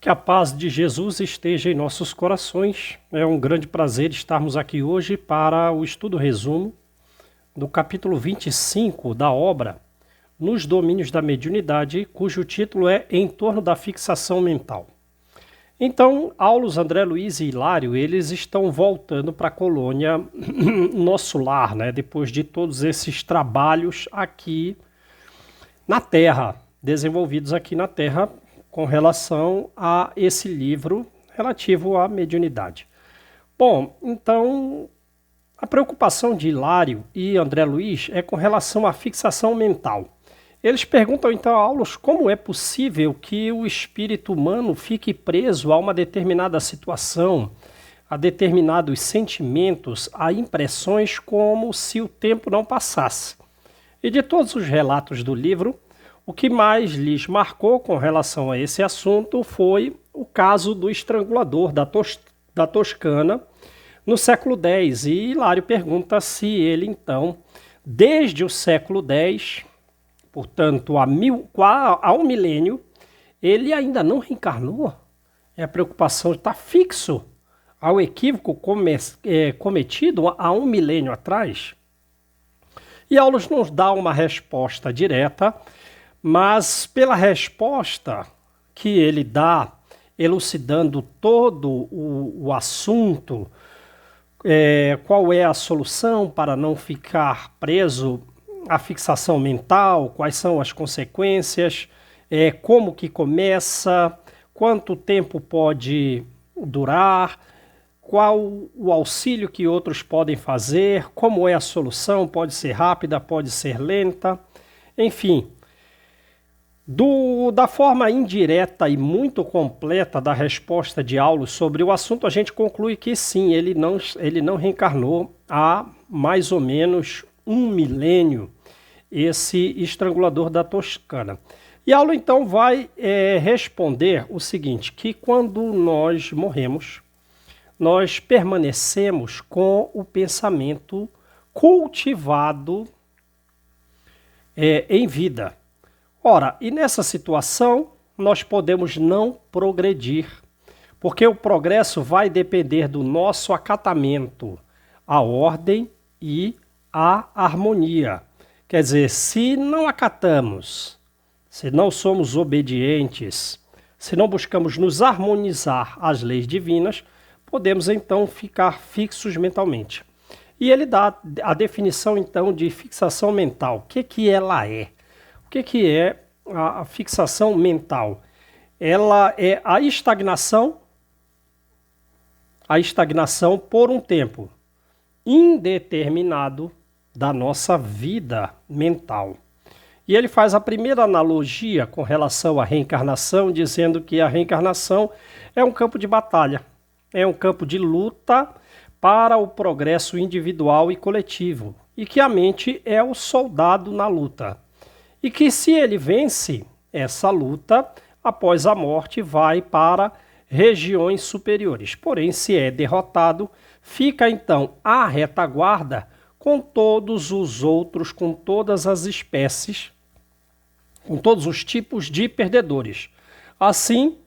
Que a paz de Jesus esteja em nossos corações. É um grande prazer estarmos aqui hoje para o estudo resumo do capítulo 25 da obra Nos Domínios da Mediunidade, cujo título é Em torno da fixação mental. Então, Aulus, André Luiz e Hilário, eles estão voltando para a colônia, nosso lar, né? Depois de todos esses trabalhos aqui na Terra, desenvolvidos aqui na Terra, com relação a esse livro relativo à mediunidade. Bom, então, a preocupação de Hilário e André Luiz é com relação à fixação mental. Eles perguntam então a Aulus como é possível que o espírito humano fique preso a uma determinada situação, a determinados sentimentos, a impressões, como se o tempo não passasse. E de todos os relatos do livro, o que mais lhes marcou com relação a esse assunto foi o caso do estrangulador da Toscana no século X. E Hilário pergunta se ele, então, desde o século X, portanto, há um milênio, ele ainda não reencarnou. A preocupação está fixo ao equívoco cometido há um milênio atrás. E Aulus nos dá uma resposta direta, mas pela resposta que ele dá, elucidando todo o assunto, qual é a solução para não ficar preso à fixação mental, quais são as consequências, como que começa, quanto tempo pode durar, qual o auxílio que outros podem fazer, como é a solução, pode ser rápida, pode ser lenta, enfim. Da forma indireta e muito completa da resposta de Aulus sobre o assunto, a gente conclui que sim, ele não reencarnou há mais ou menos um milênio, esse estrangulador da Toscana. E Aulus então vai responder o seguinte, que quando nós morremos, nós permanecemos com o pensamento cultivado em vida. Ora, e nessa situação, nós podemos não progredir, porque o progresso vai depender do nosso acatamento à ordem e à harmonia. Quer dizer, se não acatamos, se não somos obedientes, se não buscamos nos harmonizar às leis divinas, podemos então ficar fixos mentalmente. E ele dá a definição então de fixação mental. O que ela é? O que é a fixação mental? Ela é a estagnação por um tempo indeterminado da nossa vida mental. E ele faz a primeira analogia com relação à reencarnação, dizendo que a reencarnação é um campo de batalha, é um campo de luta para o progresso individual e coletivo, e que a mente é o soldado na luta. E que se ele vence essa luta, após a morte vai para regiões superiores. Porém, se é derrotado, fica então à retaguarda com todos os outros, com todas as espécies, com todos os tipos de perdedores. Assim,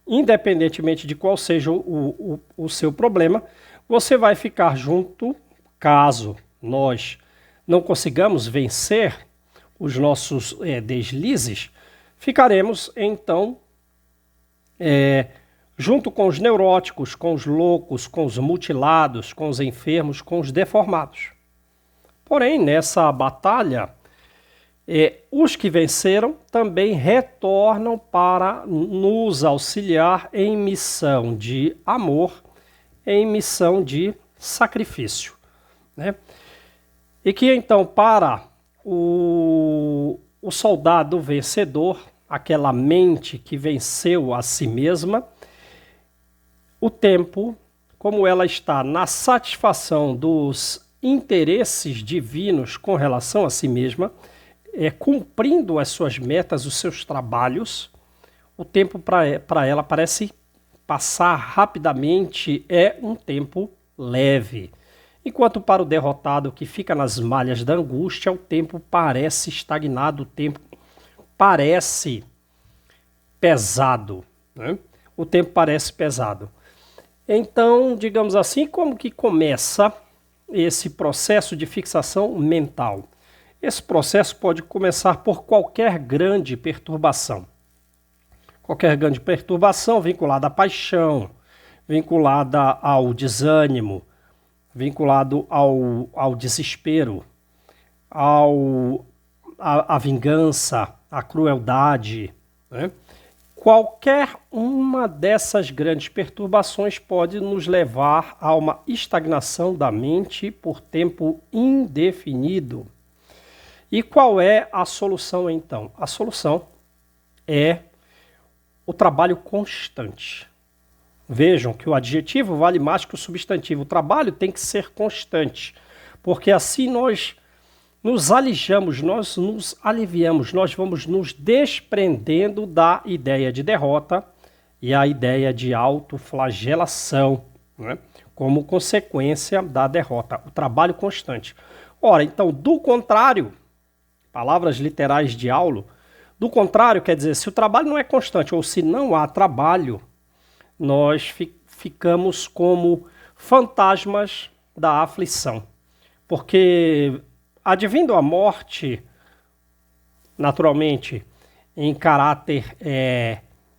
independentemente de qual seja o seu problema, você vai ficar junto, caso nós não consigamos vencer os nossos deslizes, ficaremos então junto com os neuróticos, com os loucos, com os mutilados, com os enfermos, com os deformados. Porém, nessa batalha, os que venceram também retornam para nos auxiliar em missão de amor, em missão de sacrifício, né? E que então para o soldado vencedor, aquela mente que venceu a si mesma, o tempo, como ela está na satisfação dos interesses divinos com relação a si mesma, cumprindo as suas metas, os seus trabalhos, o tempo para ela parece passar rapidamente, é um tempo leve. Enquanto para o derrotado que fica nas malhas da angústia, o tempo parece estagnado, o tempo parece pesado, né? o tempo parece pesado. Então, digamos assim, como que começa esse processo de fixação mental? Esse processo pode começar por qualquer grande perturbação. Qualquer grande perturbação vinculada à paixão, vinculada ao desânimo, vinculado ao desespero, à vingança, à crueldade, né? Qualquer uma dessas grandes perturbações pode nos levar a uma estagnação da mente por tempo indefinido. E qual é a solução então? A solução é o trabalho constante. Vejam que o adjetivo vale mais que o substantivo. O trabalho tem que ser constante, porque assim nós nos alijamos, nós nos aliviamos, nós vamos nos desprendendo da ideia de derrota e a ideia de autoflagelação, né? Como consequência da derrota, o trabalho constante. Ora, então, do contrário, palavras literais de Aulo, do contrário, quer dizer, se o trabalho não é constante ou se não há trabalho, nós ficamos como fantasmas da aflição. Porque, advindo a morte, naturalmente, em caráter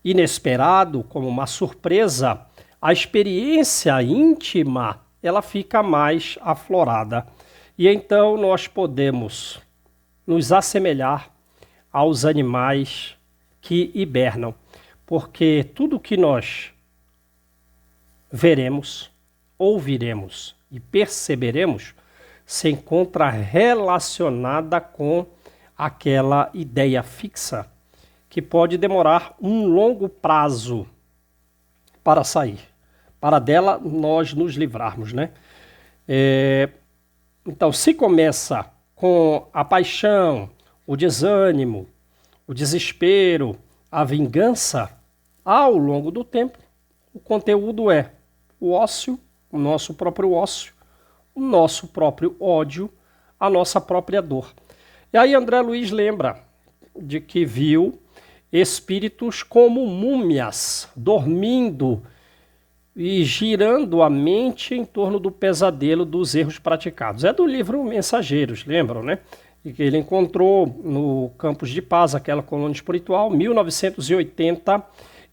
inesperado, como uma surpresa, a experiência íntima, ela fica mais aflorada. E então nós podemos nos assemelhar aos animais que hibernam, porque tudo que nós veremos, ouviremos e perceberemos se encontra relacionada com aquela ideia fixa que pode demorar um longo prazo para sair, para dela nós nos livrarmos, né? Então, se começa com a paixão, o desânimo, o desespero, a vingança, ao longo do tempo, o conteúdo é o ócio, o nosso próprio ócio, o nosso próprio ódio, a nossa própria dor. E aí André Luiz lembra de que viu espíritos como múmias, dormindo e girando a mente em torno do pesadelo dos erros praticados. É do livro Mensageiros, lembram, né? E que ele encontrou no Campos de Paz, aquela colônia espiritual, 1980,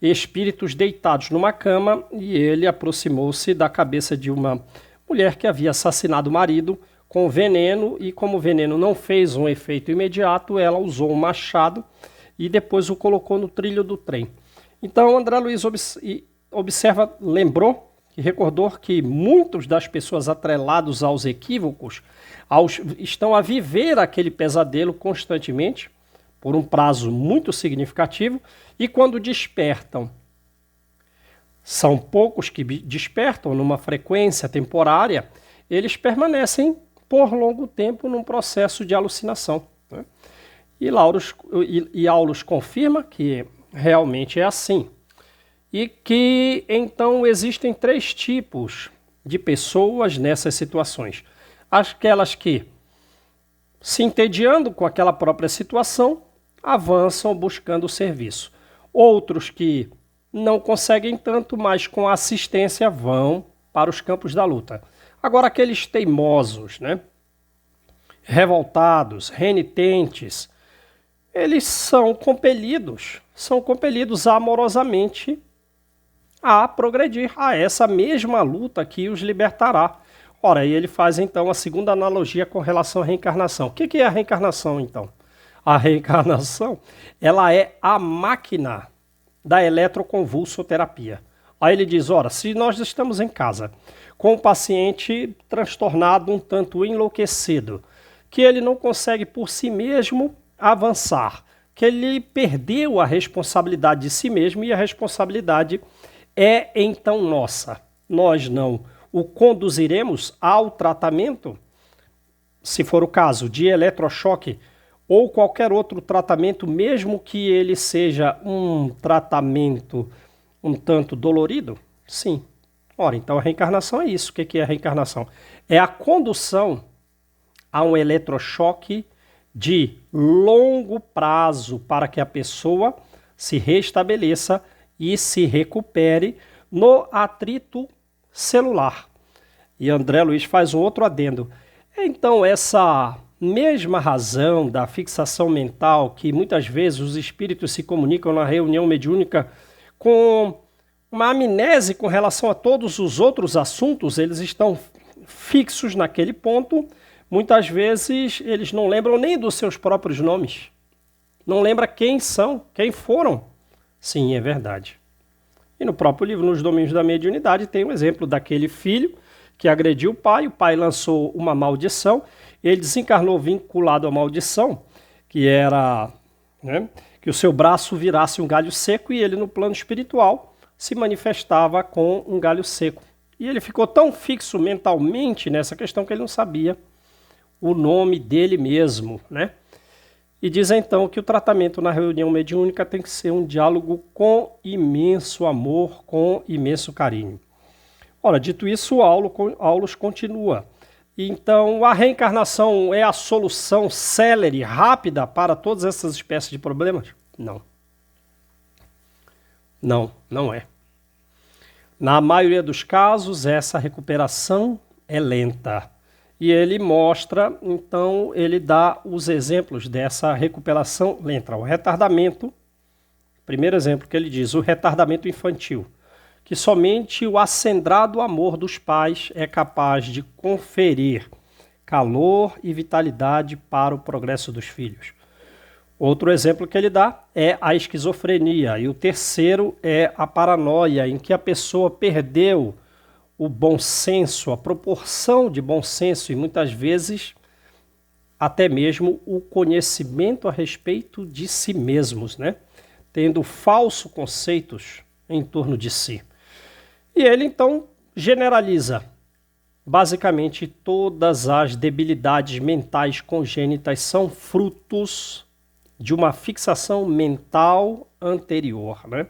espíritos deitados numa cama, e ele aproximou-se da cabeça de uma mulher que havia assassinado o marido com veneno, e como o veneno não fez um efeito imediato, ela usou um machado e depois o colocou no trilho do trem. Então André Luiz observa, lembrou e recordou que muitas das pessoas atreladas aos equívocos estão a viver aquele pesadelo constantemente, por um prazo muito significativo, e quando despertam, são poucos que despertam numa frequência temporária, eles permanecem por longo tempo num processo de alucinação, né? E Aulus confirma que realmente é assim. E que, então, existem 3 tipos de pessoas nessas situações. Aquelas que, se entediando com aquela própria situação, avançam buscando o serviço. Outros que não conseguem tanto, mas com assistência vão para os campos da luta. Agora, aqueles teimosos, né? Revoltados, renitentes, eles são compelidos amorosamente a progredir a essa mesma luta que os libertará. Ora, e ele faz então a segunda analogia com relação à reencarnação. O que é a reencarnação então? A reencarnação, ela é a máquina da eletroconvulsoterapia. Aí ele diz, ora, se nós estamos em casa com um paciente transtornado, um tanto enlouquecido, que ele não consegue por si mesmo avançar, que ele perdeu a responsabilidade de si mesmo e a responsabilidade é então nossa. Nós não o conduziremos ao tratamento, se for o caso de eletrochoque ou qualquer outro tratamento, mesmo que ele seja um tratamento um tanto dolorido? Sim. Ora, então a reencarnação é isso. O que é a reencarnação? É a condução a um eletrochoque de longo prazo para que a pessoa se restabeleça e se recupere no atrito celular. E André Luiz faz um outro adendo. Então, essa mesma razão da fixação mental, que muitas vezes os espíritos se comunicam na reunião mediúnica com uma amnese com relação a todos os outros assuntos, eles estão fixos naquele ponto, muitas vezes eles não lembram nem dos seus próprios nomes. Não lembra quem são, quem foram. Sim, é verdade. E no próprio livro, Nos Domínios da Mediunidade, tem um exemplo daquele filho que agrediu o pai lançou uma maldição, ele desencarnou vinculado à maldição, que era, né, que o seu braço virasse um galho seco, e ele no plano espiritual se manifestava com um galho seco. E ele ficou tão fixo mentalmente nessa questão que ele não sabia o nome dele mesmo, né? E diz então que o tratamento na reunião mediúnica tem que ser um diálogo com imenso amor, com imenso carinho. Ora, dito isso, o Aulus continua. Então, a reencarnação é a solução célere, rápida para todas essas espécies de problemas? Não. Não, não é. Na maioria dos casos, essa recuperação é lenta. E ele mostra, então, ele dá os exemplos dessa recuperação lenta. O retardamento, primeiro exemplo que ele diz, o retardamento infantil, que somente o acendrado amor dos pais é capaz de conferir calor e vitalidade para o progresso dos filhos. Outro exemplo que ele dá é a esquizofrenia, e o terceiro é a paranoia, em que a pessoa perdeu o bom senso, a proporção de bom senso e muitas vezes até mesmo o conhecimento a respeito de si mesmos, né? Tendo falsos conceitos em torno de si. E ele então generaliza. Basicamente, todas as debilidades mentais congênitas são frutos de uma fixação mental anterior, né?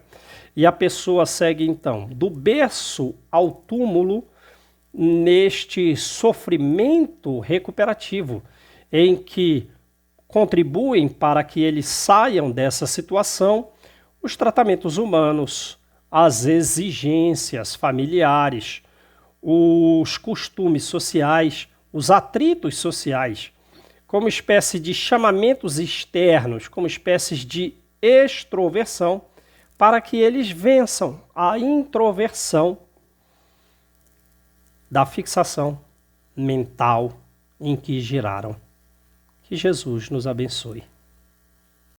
E a pessoa segue então do berço ao túmulo neste sofrimento recuperativo, em que contribuem para que eles saiam dessa situação os tratamentos humanos, as exigências familiares, os costumes sociais, os atritos sociais, como espécie de chamamentos externos, como espécies de extroversão, para que eles vençam a introversão da fixação mental em que giraram. Que Jesus nos abençoe.